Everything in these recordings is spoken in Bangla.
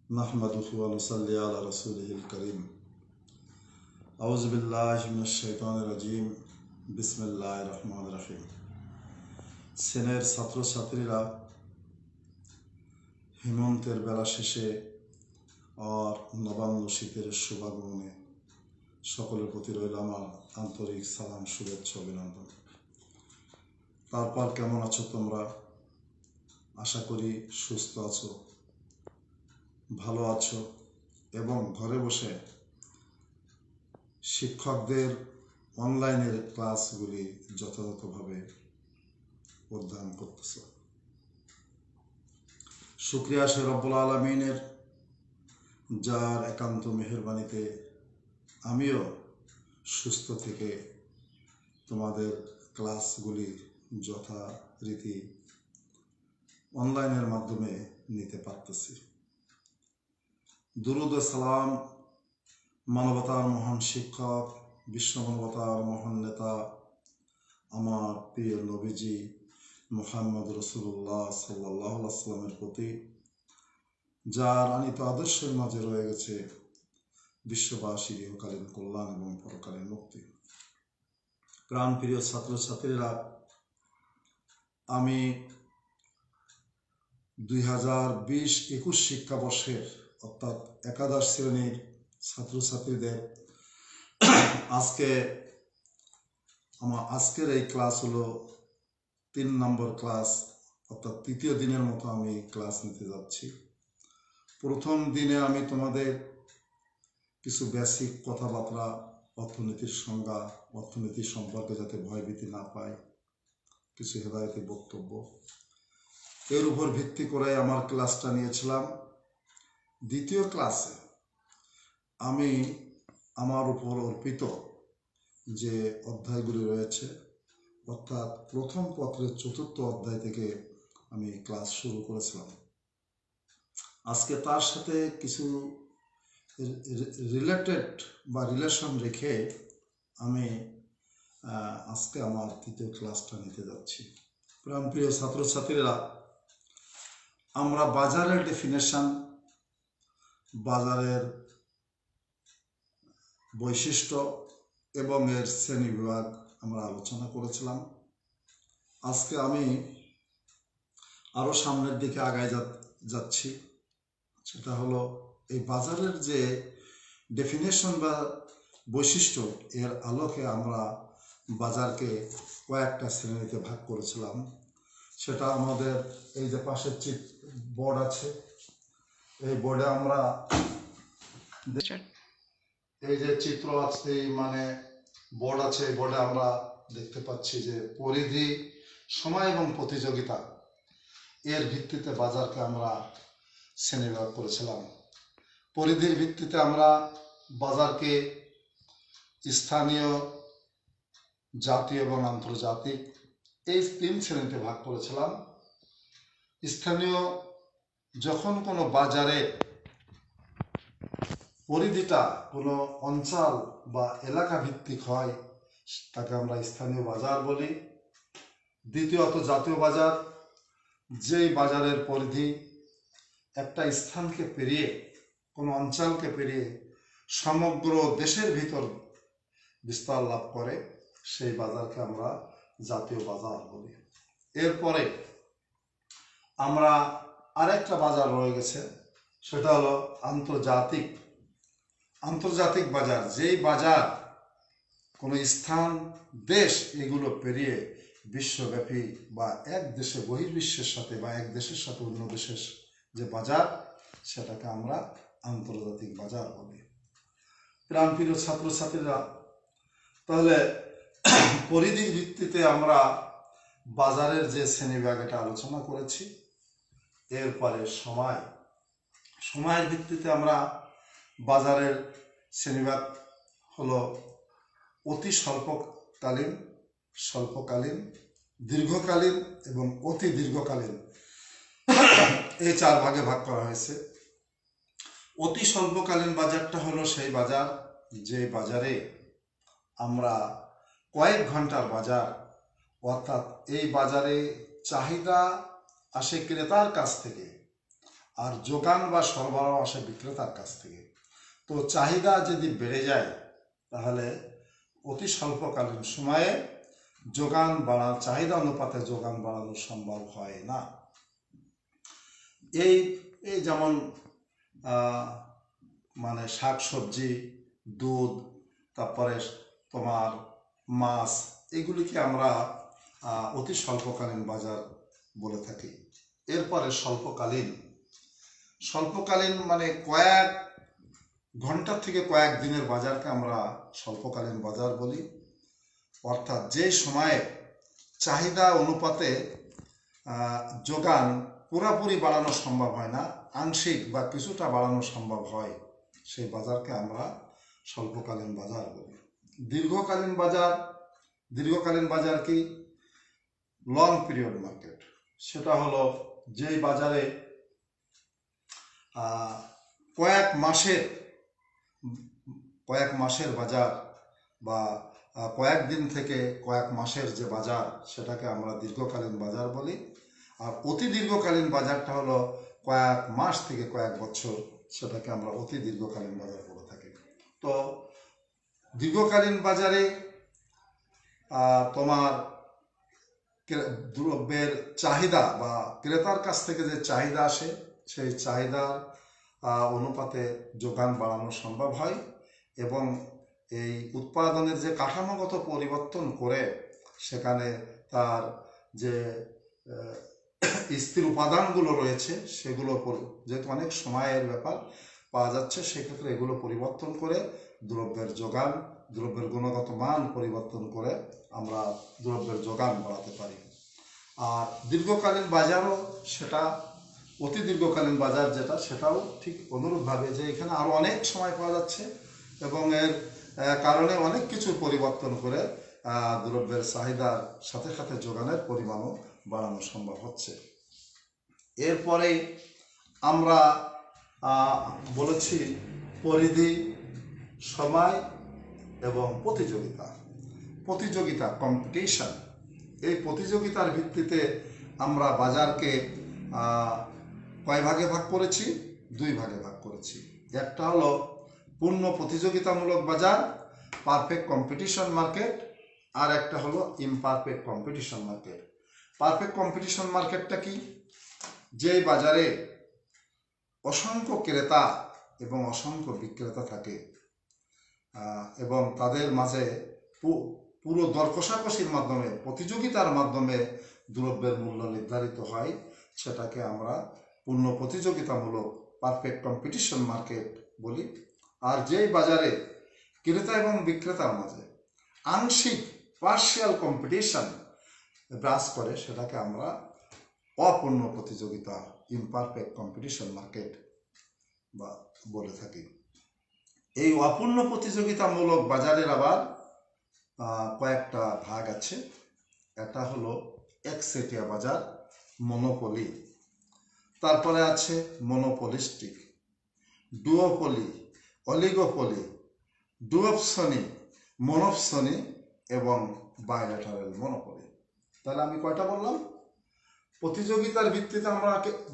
नहमदुहु व नुसल्ली अला रसूलिहिल करीम। औज़ु बिल्लाहि मिनश शैतानिर रजीम। बिस्मिल्लाहिर रहमानिर रहीम। সেনের ছাত্রছাত্রীরা হেমন্তের বেলা শেষে আর নবান্ন শীতের শুভাগমনে সকলের প্রতি রইল আমার আন্তরিক সালাম, শুভেচ্ছা, অভিনন্দন। তারপর কেমন আছো তোমরা? আশা করি সুস্থ আছো, ভালো আছো এবং ঘরে বসে শিক্ষকদের অনলাইনের ক্লাসগুলি যথাযথভাবে অধ্যয়ন করতেছ। শুকরিয়া সে রব্বুল আলামিনের, যার একান্ত মেহেরবানিতে আমিও সুস্থ থেকে তোমাদের ক্লাসগুলি যথারীতি অনলাইনের মাধ্যমে নিতে পারতেছি। দুরুদ ও সালাম মানবতার মহান শিক্ষক, বিশ্ব মানবতার মহান নেতা, আমার প্রিয় নবীজি মুহাম্মদ রাসূলুল্লাহ সাল্লাল্লাহু আলাইহি ওয়াসাল্লামের প্রতি, যার আনিত আদর্শের মাঝে রয়ে গেছে বিশ্ববাসীর ইহকালীন কল্যাণ এবং পরকালীন মুক্তি। প্রাণ প্রিয় ছাত্রছাত্রীরা, আমি 2020-21 শিক্ষাবর্ষের অর্থাৎ একাদশ শ্রেণীর ছাত্রছাত্রীদের আজকের এই ক্লাস হলো 3 নম্বর ক্লাস, অর্থাৎ তৃতীয় দিনের মতো আমি ক্লাস নিতে যাচ্ছি। প্রথম দিনে আমি তোমাদের কিছু বেসিক কথাবার্তা, অর্থনীতির সংজ্ঞা, অর্থনীতি সম্পর্কে যাতে ভয়ভীতি না পায়, কিছু হেদায়েতি বক্তব্য, এর উপর ভিত্তি করে আমার ক্লাসটা নিয়েছিলাম। দ্বিতীয় ক্লাসে আমি আমার উপর অর্পিত যে অধ্যায়গুলি রয়েছে, অর্থাৎ প্রথম পত্রের 4র্থ অধ্যায় থেকে আমি ক্লাস শুরু করেছিলাম। আজকে তার সাথে কিছু রিলেশন রেখে আমি আজকে আমার তৃতীয় ক্লাসটা নিতে যাচ্ছি। প্রাণপ্রিয় ছাত্রছাত্রীরা, আমরা বাজারের ডেফিনেশন, বাজারের বৈশিষ্ট্য এবং এর শ্রেণী বিভাগ আমরা আলোচনা করেছিলাম। আজকে আমি আরো সামনের দিকে আগায় যাচ্ছি। সেটা হলো এই বাজারের যে ডেফিনেশন বা বৈশিষ্ট্য, এর আলোকে আমরা বাজারকে কয়েকটা শ্রেণীতে ভাগ করেছিলাম। সেটা আমাদের এই যে পাশের বোর্ড আছে, এই বোর্ডে আমরা এই যে চিত্র আছে, মানে বোর্ড আছে, এই বোর্ডে আমরা দেখতে পাচ্ছি যে পরিধি, সময় এবং প্রতিযোগিতা, এর ভিত্তিতে বাজারকে আমরা শ্রেণীবিভাগ করেছিলাম। পরিধির ভিত্তিতে আমরা বাজারকে স্থানীয়, জাতীয় এবং আন্তর্জাতিক, এই 3 শ্রেণীতে ভাগ করেছিলাম। স্থানীয়, যখন কোনো বাজারে পরিধিটা কোনো অঞ্চল বা এলাকা ভিত্তিক হয়, তাকে আমরা স্থানীয় বাজার বলি। দ্বিতীয়ত জাতীয় বাজার, যেই বাজারের পরিধি একটা স্থানকে পেরিয়ে, কোনো অঞ্চলকে পেরিয়ে সমগ্র দেশের ভিতর বিস্তার লাভ করে, সেই বাজারকে আমরা জাতীয় বাজার বলি। এরপরে আমরা আরেকটা বাজার রয়ে গেছে, সেটা হলো আন্তর্জাতিক বাজার। যেই বাজার কোনো স্থান, দেশ, এগুলো পেরিয়ে বিশ্বব্যাপী বা এক দেশে বহির্বিশ্বের সাথে বা এক দেশের সাথে অন্য দেশের যে বাজার, সেটাকে আমরা আন্তর্জাতিক বাজার বলি। প্রাণপ্রিয় ছাত্রছাত্রীরা, তাহলে পরিধির ভিত্তিতে আমরা বাজারের যে শ্রেণীবিভাগ, এটা আলোচনা করেছি। এরপরে সময়ের ভিত্তিতে আমরা বাজারের শ্রেণীবিভাগ হলো অতি স্বল্পকালীন, দীর্ঘকালীন এবং অতি দীর্ঘকালীন, এই 4 ভাগে ভাগ করা হয়েছে। অতি স্বল্পকালীন বাজারটা হলো সেই বাজার, যে বাজারে আমরা কয়েক ঘন্টার বাজার, অর্থাৎ এই বাজারে চাহিদা আসে ক্রেতার কাছ থেকে, আর যোগান বা সরবরাহ আসে বিক্রেতার কাছ থেকে। তো চাহিদা যদি বেড়ে যায় তাহলে অতি স্বল্পকালীন সময়ে চাহিদা অনুপাতে যোগান বাড়ানো সম্ভব হয় না। এই এই যেমন মানে শাকসবজি, দুধ, তারপরে তোমার মাছ, এগুলিকে আমরা অতি স্বল্পকালীন বাজার বলে থাকি। এরপরে স্বল্পকালীন মানে কয়েক ঘন্টা থেকে কয়েক দিনের বাজারকে আমরা স্বল্পকালীন বাজার বলি। অর্থাৎ যে সময়ে চাহিদা অনুপাতে যোগান পুরোপুরি বাড়ানো সম্ভব হয় না, আংশিক বা কিছুটা বাড়ানো সম্ভব হয়, সেই বাজারকে আমরা স্বল্পকালীন বাজার বলি। দীর্ঘকালীন বাজার কি? Long period market. সেটা হলো যেই বাজারে কয়েক মাসের বাজার বা কয়েক দিন থেকে কয়েক মাসের যে বাজার, সেটাকে আমরা দীর্ঘকালীন বাজার বলি। আর অতি দীর্ঘকালীন বাজারটা হলো কয়েক মাস থেকে কয়েক বছর, সেটাকে আমরা অতি দীর্ঘকালীন বাজার বলে থাকি। তো দীর্ঘকালীন বাজারে তোমার দ্রব্যের চাহিদা বা ক্রেতার কাছ থেকে যে চাহিদা আসে, সেই চাহিদার অনুপাতে যোগান বাড়ানো সম্ভব হয় এবং এই উৎপাদনের যে কাঠামোগত পরিবর্তন করে সেখানে তার যে স্থির উপাদানগুলো রয়েছে সেগুলো যেহেতু অনেক সময়ের ব্যাপার পাওয়া যাচ্ছে, সেক্ষেত্রে এগুলো পরিবর্তন করে দ্রব্যের যোগান, দ্রব্যের গুণগত মান পরিবর্তন করে আমরা দ্রব্যের যোগান বাড়াতে পারি। আর দীর্ঘকালীন বাজারও সেটা, অতি দীর্ঘকালীন বাজার যেটা, সেটাও ঠিক অনুরূপভাবে, যে এখানে আরও অনেক সময় পাওয়া যাচ্ছে এবং এর কারণে অনেক কিছু পরিবর্তন করে দ্রব্যের চাহিদার সাথে সাথে যোগানের পরিমাণও বাড়ানো সম্ভব হচ্ছে। এরপরে আমরা বলেছি পরিধি, সময় এবং প্রতিযোগিতা কম্পিটিশন। এই প্রতিযোগিতার ভিত্তিতে আমরা বাজারকে কয় ভাগে ভাগ করেছি? 2 ভাগে ভাগ করেছি। একটা হলো পূর্ণ প্রতিযোগিতামূলক বাজার, পারফেক্ট কম্পিটিশন মার্কেট, আর একটা হলো imperfect competition market. Perfect competition মার্কেটটা কি? যেই বাজারে অসংখ্য ক্রেতা এবং অসংখ্য বিক্রেতা থাকে এবং তাদের মাঝে পুরো দর কষাকষির মাধ্যমে, প্রতিযোগিতার মাধ্যমে দ্রব্যের মূল্য নির্ধারিত হয়, সেটাকে আমরা পূর্ণ প্রতিযোগিতামূলক পারফেক্ট কম্পিটিশন মার্কেট বলি। আর যেই বাজারে ক্রেতা এবং বিক্রেতার মাঝে আংশিক পার্শিয়াল কম্পিটিশন বিরাজ করে, সেটাকে আমরা অপূর্ণ প্রতিযোগিতা, ইমপারফেক্ট কম্পিটিশন মার্কেট বা বলে থাকি। এই অপূর্ণ প্রতিযোগিতামূলক বাজারের আবার কয়েকটা ভাগ আছে। এটা হলো একচেটিয়া বাজার, মনোপলি। তারপরে আছে মনোপলিস্টিক, ডুওপলি, অলিগোপলি, ডুওপসনি, মনোপসনি এবং বাইলেটারাল মনোপলি। তাহলে আমি কয়টা বললাম? প্রতিযোগিতার ভিত্তিতে আমরা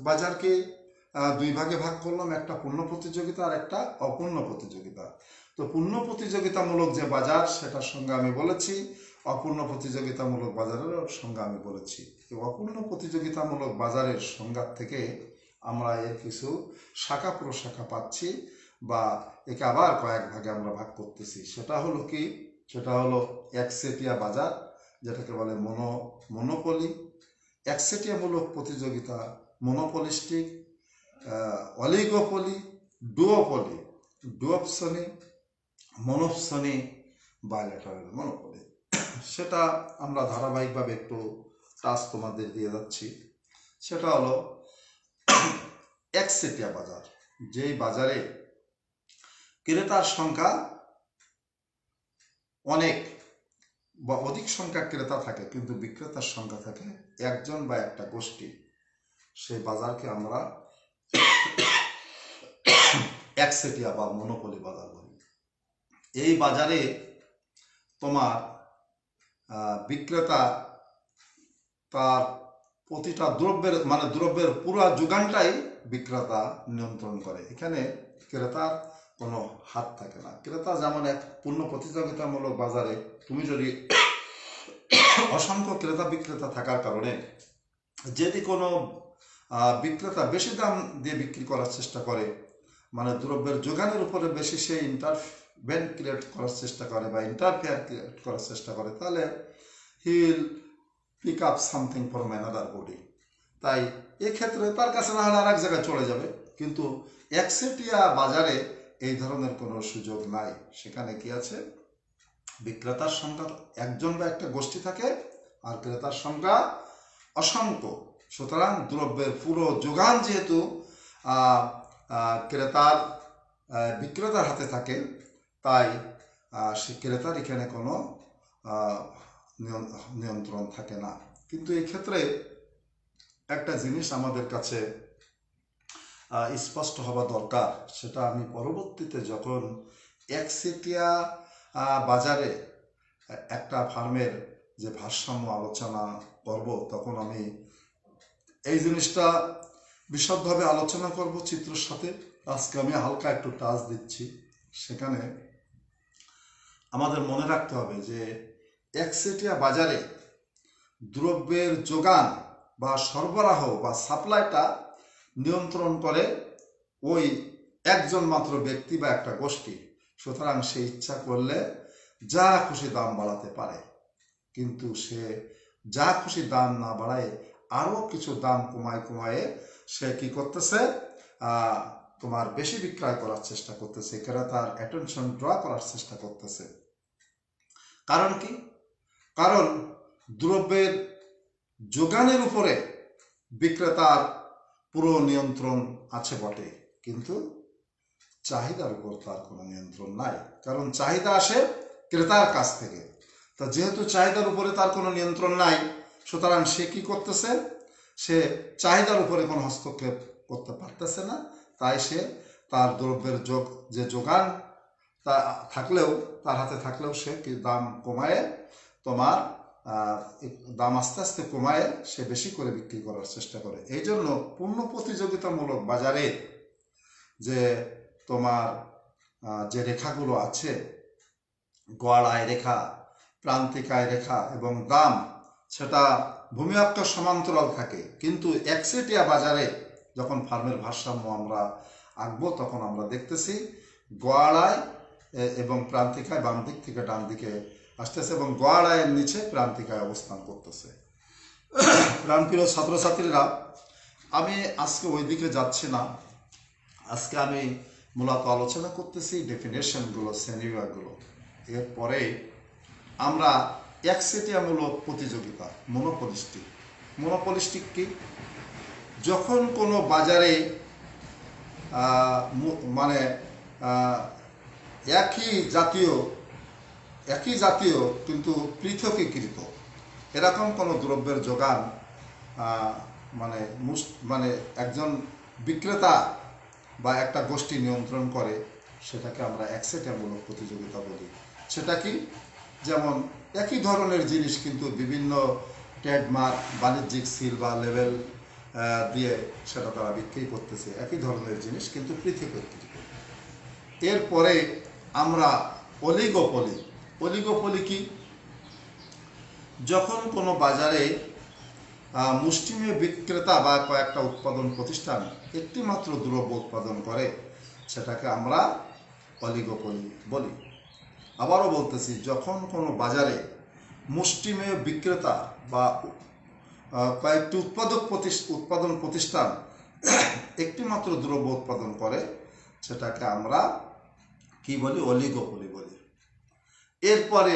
বাজারকে 2 ভাগে ভাগ করলাম, একটা পূর্ণ প্রতিযোগিতা আর একটা অপূর্ণ প্রতিযোগিতা। তো পূর্ণ প্রতিযোগিতামূলক যে বাজার, সেটার সঙ্গে আমি বলেছি, অপূর্ণ প্রতিযোগিতামূলক বাজারের সংজ্ঞা আমি বলেছি। এই অপূর্ণ প্রতিযোগিতামূলক বাজারের সংজ্ঞা থেকে আমরা এর কিছু শাখা প্রশাখা পাচ্ছি বা একে আবার কয়েক ভাগে আমরা ভাগ করতেছি। সেটা হলো কি? সেটা হলো একচেটিয়া বাজার, যেটাকে বলে মনোপলি, একচেটিয়ামূলক প্রতিযোগিতা, মনোপলিস্টিক, অলিগোপলি, ডুওপলি, ডুওপসনি, মনোপসনি, বাইলেটারাল মনোপলি। সেটা আমরা ধারাবাহিকভাবে একটু টাচ তোমাদের দিয়ে যাচ্ছি। সেটা হলো একচেটিয়া বাজার, যেই বাজারে ক্রেতার সংখ্যা অনেক বা অধিক সংখ্যা ক্রেতা থাকে কিন্তু বিক্রেতার সংখ্যা থাকে একজন বা একটা গোষ্ঠী, সেই বাজারকে আমরা একচেটিয়া বা মনোপলি বাজার বলি। এই বাজারে তোমার বিক্রেতা তার প্রতিটা দ্রব্যের পুরো যোগানটাই বিক্রেতা নিয়ন্ত্রণ করে। এখানে ক্রেতার কোনো হাত থাকে না। ক্রেতা যেমন এক পূর্ণ প্রতিযোগিতামূলক বাজারে তুমি যদি অসংখ্য ক্রেতা বিক্রেতা থাকার কারণে যদি কোনো বিক্রেতা বেশি দাম দিয়ে বিক্রি করার চেষ্টা করে, মানে দ্রব্যের যোগানের উপরে বেশি সে ইন্টারভেন ক্রিয়েট করার চেষ্টা করে বা ইন্টারফেয়ার ক্রিয়েট করার চেষ্টা করে, তাহলে he will pick up something from another body. তাই এক্ষেত্রে তার কাছে না হলে আর এক জায়গায় চলে যাবে। কিন্তু একচেটিয়া বাজারে এই ধরনের কোনো সুযোগ নাই। সেখানে কি আছে, বিক্রেতার সংখ্যা একজন বা একটা গোষ্ঠী থাকে আর ক্রেতার সংখ্যা অসংখ্য। সুতরাং দ্রব্যের পুরো যোগান যেহেতু বিক্রেতার হাতে থাকে, তাই সে ক্রেতার এখানে কোনো নিয়ন্ত্রণ থাকে না। কিন্তু এই ক্ষেত্রে একটা জিনিস আমাদের কাছে স্পষ্ট হওয়া দরকার, সেটা আমি পরবর্তীতে যখন একচেটিয়া বাজারে একটা ফার্মের যে ভারসাম্য আলোচনা করব, তখন আমি এই জিনিসটা বিশদভাবে আলোচনা করব চিত্রের সাথে। আজকে আমি হালকা একটু টাচ দিচ্ছি। সেখানে আমাদের মনে রাখতে হবে যে একচেটিয়া বাজারে দ্রব্যের যোগান বা সরবরাহ বা সাপ্লাইটা নিয়ন্ত্রণ করে ওই একজন মাত্র ব্যক্তি বা একটা গোষ্ঠী। সুতরাং সে ইচ্ছা করলে যা খুশি দাম বাড়াতে পারে, কিন্তু সে যা খুশি দাম না বাড়ায় আরো কিছু দাম কমায় সে কি করতেছে, তোমার বেশি বিক্রয় করার চেষ্টা করতেছে, ক্রেতার অ্যাটেনশন ড্র করার চেষ্টা করতেছে। কারণ কি? কারণ দ্রব্যের যোগানের উপরে বিক্রেতার পুরো নিয়ন্ত্রণ আছে বটে, কিন্তু চাহিদার উপর তার কোনো নিয়ন্ত্রণ নাই। কারণ চাহিদা আসে ক্রেতার কাছ থেকে। তা যেহেতু চাহিদার উপরে তার কোনো নিয়ন্ত্রণ নাই, সুতরাং সে কি করতেছে, সে চাহিদার উপরে কোনো হস্তক্ষেপ করতে পারতেছে না। তাই সে তার দ্রব্যের যে যোগান তা থাকলেও, তার হাতে থাকলেও সে দাম কমায়, তোমার দাম আস্তে আস্তে কমায় সে বেশি করে বিক্রি করার চেষ্টা করে। এই জন্য পূর্ণ প্রতিযোগিতামূলক বাজারে যে তোমার যে রেখাগুলো আছে, গড় আয় রেখা, প্রান্তিক আয় রেখা এবং দাম, সেটা ভূমি অক্ষের সমান্তরাল থাকে। কিন্তু একচেটিয়া বাজারে যখন ফার্মের ভারসাম্য আমরা আঁকবো, তখন আমরা দেখতেছি গড় আয় এবং প্রান্তিক আয় বাম দিক থেকে ডান দিকে আসতেছে এবং গড় আয়ের নিচে প্রান্তিক আয় অবস্থান করতেছে। প্রাণপ্রিয় ছাত্রছাত্রীরা, আমি আজকে ওই দিকে যাচ্ছি না। আজকে আমি মূলত আলোচনা করতেছি ডেফিনেশনগুলো, শ্রেণীবিভাগগুলো। এরপরে আমরা একচেটিয়ামূলক প্রতিযোগিতা, মনোপলিস্টিক কি? যখন কোনো বাজারে মানে একই জাতীয় কিন্তু পৃথকীকৃত এরকম কোনো দ্রব্যের যোগান মানে একজন বিক্রেতা বা একটা গোষ্ঠী নিয়ন্ত্রণ করে, সেটাকে আমরা একচেটিয়ামূলক প্রতিযোগিতা বলি। সেটা কি? যেমন একই ধরনের জিনিস কিন্তু বিভিন্ন ট্রেডমার্ক, বাণিজ্যিক সিল বা লেবেল দিয়ে সেটা তারা বিক্রি করতেছে, একই ধরনের জিনিস কিন্তু পৃথকীকৃত। এরপরে আমরা অলিগোপলি কি? যখন কোনো বাজারে মুষ্টিমেয় বিক্রেতা বা কয়েকটা উৎপাদন প্রতিষ্ঠান একটি মাত্র দ্রব্য উৎপাদন করে, সেটাকে আমরা অলিগোপলি বলি। আবারও বলতেছি, যখন কোনো বাজারে মুষ্টিমেয় বিক্রেতা বা কয়েকটি উৎপাদন প্রতিষ্ঠান একটি মাত্র দ্রব্য উৎপাদন করে, সেটাকে আমরা কি বলি? অলিগোপলি বলি। এরপরে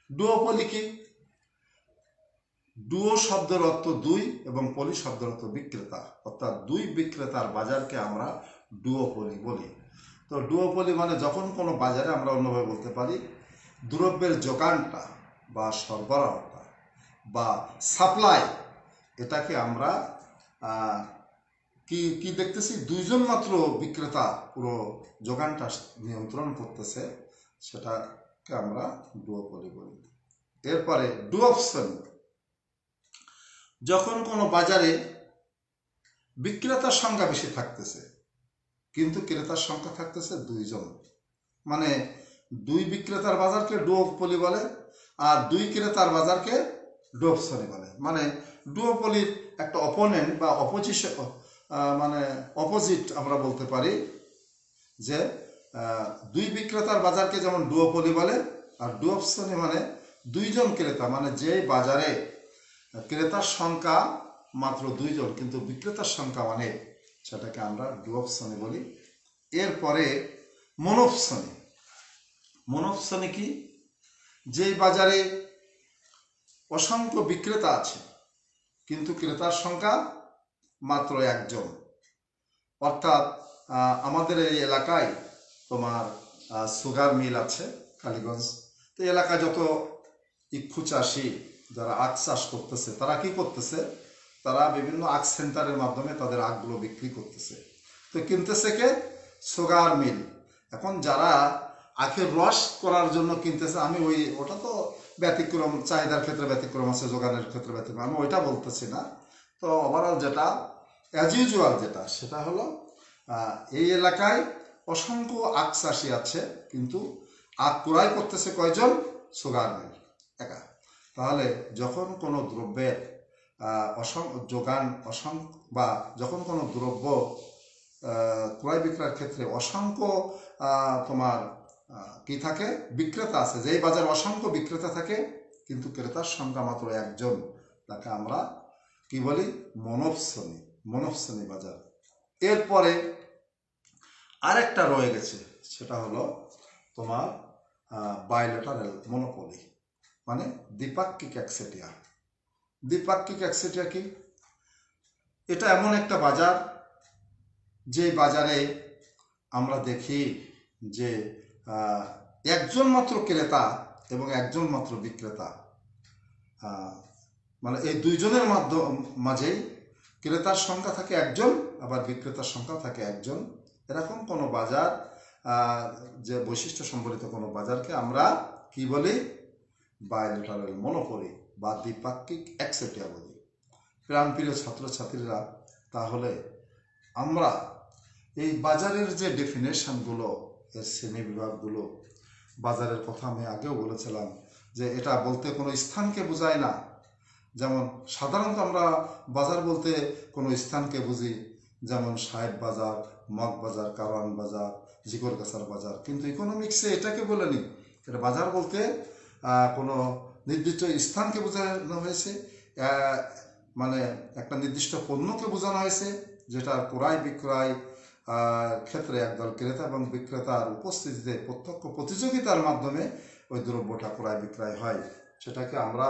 ডুওপলি কি? ডুও শব্দের অর্থ দুই এবং পলি শব্দের অর্থ বিক্রেতা, অর্থাৎ দুই বিক্রেতার বাজারকে আমরা ডুওপলি বলি। তো ডুওপলি মানে যখন কোনো বাজারে, আমরা অন্যভাবে বলতে পারি, দ্রব্যের যোগানটা বা সরবরাহটা বা সাপ্লাই, এটাকে আমরা কি দেখতেছি? দুইজন মাত্র বিক্রেতা পুরো যোগানটা নিয়ন্ত্রণ করতেছে, সেটাকে আমরা ডুওপলি বলি। এরপরে ডুওপসন, যখন কোনো বাজারে বিক্রেতার সংখ্যা বেশি থাকতেছে, কিন্তু ক্রেতার সংখ্যা থাকতেছে 2 জন। মানে 2 বিক্রেতার বাজারকে ডুওপলি বলে, আর 2 ক্রেতার বাজারকে ডুওপসনি বলে। মানে ডুওপলির একটা অপোনেন্ট বা অপোজিশন, মানে অপোজিট আমরা বলতে পারি যে 2 বিক্রেতার বাজারকে যেমন ডুওপলি বলে, আর ডুওপসনি মানে 2 জন ক্রেতা, মানে যে বাজারে ক্রেতার সংখ্যা মাত্র 2 জন কিন্তু বিক্রেতার সংখ্যা অনেক, সেটাকে আমরা ডুওপসনি বলি। এরপরে মনোপসনি। মনোপসনি কি? যে বাজারে অসংখ্য বিক্রেতা আছে কিন্তু ক্রেতার সংখ্যা মাত্র 1 জন। অর্থাৎ আমাদের এই এলাকায় তোমার সুগার মিল আছে কালীগঞ্জ, তো এলাকায় যত ইক্ষু চাষি যারা আখ চাষ করতেছে তারা কি করতেছে, তারা বিভিন্ন আখ সেন্টারের মাধ্যমে তাদের আখগুলো বিক্রি করতেছে। তো কিনতেছে কে? Sugar mill. এখন যারা আখের রস করার জন্য কিনতেছে, আমি ওটা তো ব্যতিক্রম, চাহিদার ক্ষেত্রে ব্যতিক্রম আছে, যোগানের ক্ষেত্রে ব্যতিক্রম, আমি ওইটা বলতেছি না। তো ওভারঅল যেটা অ্যাজ ইউজুয়াল যেটা, সেটা হলো এই এলাকায় অসংখ্য আখ চাষি আছে কিন্তু আখ ক্রয় করতেছে কয়জন? সুগার মিল একা। তাহলে যখন কোনো দ্রব্যের যোগান বা যখন কোনো দ্রব্য ক্রয় বিক্রয়ের ক্ষেত্রে অসংখ্য তোমার কি থাকে? বিক্রেতা আছে, যেই বাজার অসংখ্য বিক্রেতা থাকে কিন্তু ক্রেতার সংখ্যা মাত্র 1 জন, তাকে আমরা কি বলি? মনোপসনি। মনোপসনি বাজার। এরপরে আরেকটা রয়ে গেছে, সেটা হলো তোমার বাইলেটারাল মনোপলি, মানে দ্বিপাক্ষিক একচেটিয়া। দ্বিপাক্ষিক একচেটিয়া কি? এটা এমন একটা বাজার যে বাজারে আমরা দেখি যে একজন মাত্র ক্রেতা এবং একজন মাত্র বিক্রেতা, মানে এই 2 জনের মাঝেই ক্রেতার সংখ্যা থাকে 1 জন, আবার বিক্রেতার সংখ্যা থাকে 1 জন। এরকম কোনো বাজার, যে বৈশিষ্ট্য সম্বলিত কোনো বাজারকে আমরা কি বলি? বাইলেটারাল মনোপলি বা দ্বিপাক্ষিক একচেটিয়া বলি। প্রাণপ্রিয় ছাত্রছাত্রীরা, তাহলে আমরা এই বাজারের যে ডেফিনেশনগুলো, এর শ্রেণী বিভাগগুলো, বাজারের কথা আমি আগেও বলেছিলাম যে এটা বলতে কোনো স্থানকে বোঝায় না। যেমন সাধারণত আমরা বাজার বলতে কোনো স্থানকে বুঝি, যেমন সাহেব বাজার, মগ বাজার, কারওয়ান বাজার, জিকরগাছার বাজার, কিন্তু ইকোনমিক্সে এটাকে বলেনি। এটা বাজার বলতে কোনো নির্দিষ্ট স্থানকে বোঝানো হয়েছে, মানে একটা নির্দিষ্ট পণ্যকে বোঝানো হয়েছে, যেটা ক্রয় বিক্রয় ক্ষেত্রে একদল ক্রেতা এবং বিক্রেতার উপস্থিতিতে প্রত্যক্ষ প্রতিযোগিতার মাধ্যমে ওই দ্রব্যটা ক্রয় বিক্রয় হয়। সেটাকে আমরা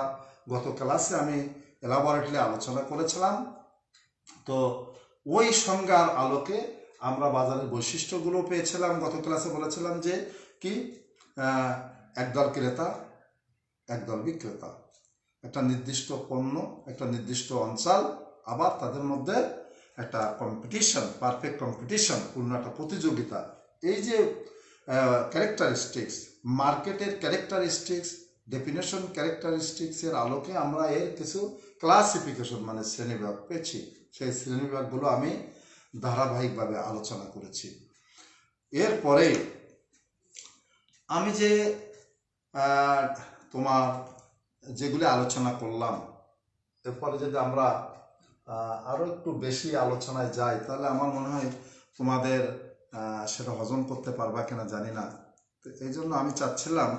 গত ক্লাসে আমি এলাবোরেটলি আলোচনা করেছিলাম। তো ওই সংজ্ঞার আলোকে আমরা বাজারের বৈশিষ্ট্যগুলো পেয়েছিলাম। গত ক্লাসে বলেছিলাম যে কি, একদল ক্রেতা, একদল বিক্রেতা, একটা নির্দিষ্ট পণ্য, একটা নির্দিষ্ট অঞ্চল, আবার তাদের মধ্যে একটা কম্পিটিশন, পারফেক্ট কম্পিটিশন, পূর্ণ একটা প্রতিযোগিতা। এই যে ক্যারেক্টারিস্টিক্স, মার্কেটের ক্যারেক্টারিস্টিক্স, ডেফিনেশন ক্যারেক্টারিস্টিক্সের আলোকে আমরা এর কিছু ক্লাসিফিকেশন মানে শ্রেণীবিভাগ পেয়েছি। সেই শ্রেণীবিভাগগুলো আমি ধারাবাহিকভাবে আলোচনা করেছি। এরপরে আমি যে তোমার যেগুলি আলোচনা করলাম, এরপরে যদি আমরা আরও একটু বেশি আলোচনায় যাই, তাহলে আমার মনে হয় তোমাদের সেটা হজম করতে পারবা কিনা জানি না। তো এই জন্য আমি চাচ্ছিলাম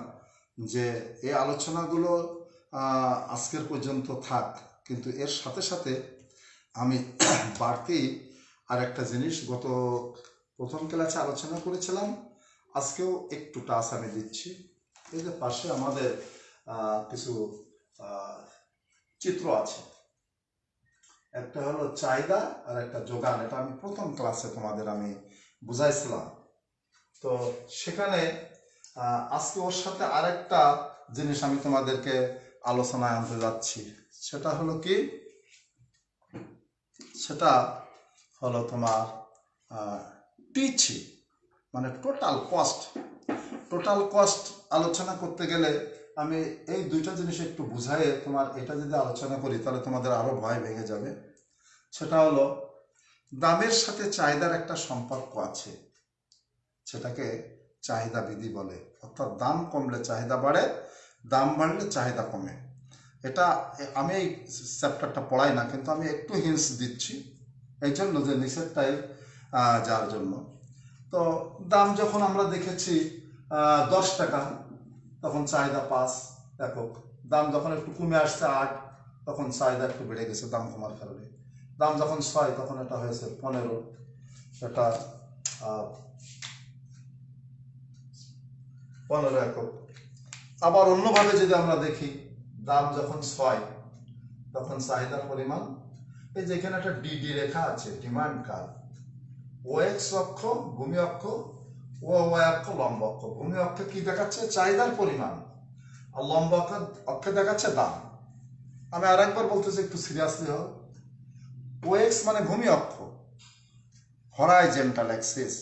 যে এই আলোচনাগুলো আজকের পর্যন্ত থাক, কিন্তু এর সাথে সাথে আমি বাড়তি আর একটা জিনিস গত প্রথম ক্লাসে আলোচনা করেছিলাম, আজকেও একটু টাচ আমি দিচ্ছি। এই যে পাশে আমাদের কিছু চিত্র আছে, একটা হলো চাহিদা আর একটা যোগান। এটা আমি প্রথম ক্লাসে তোমাদের আমি বুঝাইছিলাম। তো সেখানে আজকে ওর সাথে আরেকটা জিনিস আমি তোমাদেরকে আলোচনায় আনতে যাচ্ছি। সেটা হলো কি, সেটা হলো তোমার টিচি, মানে টোটাল কস্ট। টোটাল কস্ট আলোচনা করতে গেলে আমি এই দুইটা জিনিস একটু বুঝাই তোমার এটা যদি আলোচনা করি, তাহলে তোমাদের আরো ভয় ভেঙে যাবে। সেটা হলো দামের সাথে চাহিদার একটা সম্পর্ক আছে, সেটাকে চাহিদা বিধি বলে। অর্থাৎ দাম কমলে চাহিদা বাড়ে, দাম বাড়লে চাহিদা কমে। এটা আমি এই চ্যাপ্টারটা পড়াই না, কিন্তু আমি একটু হিন্টস দিচ্ছি এই জন্য যে নিষেধটাই যার জন্য। তো দাম যখন আমরা দেখেছি 10 টাকা, তখন চাহিদা 5 একক। দাম যখন একটু কমে আসছে 8, তখন চাহিদা একটু বেড়ে গেছে দাম কমার কারণে। দাম যখন 6, তখন এটা হয়েছে 15, এটা 15 একক। আবার অন্যভাবে যদি আমরা দেখি, দাম যখন 6, তখন চাহিদার পরিমাণ, এই যেখানে একটা ডিডি রেখা আছে, ডিমান্ড কার্ভ, ও এক্স অক্ষ ভূমি অক্ষ, ও ওয়াই অক্ষ লম্ব অক্ষ। ভূমি অক্ষে কি দেখাচ্ছে? চাহিদার পরিমাণ। আর লম্ব অক্ষে দেখাচ্ছে দাম। আমি আর একবার বলতেছি, একটু সিরিয়াসলি হোক। ও এক্স মানে ভূমি অক্ষ, হরাইজন্টাল অ্যাক্সিস,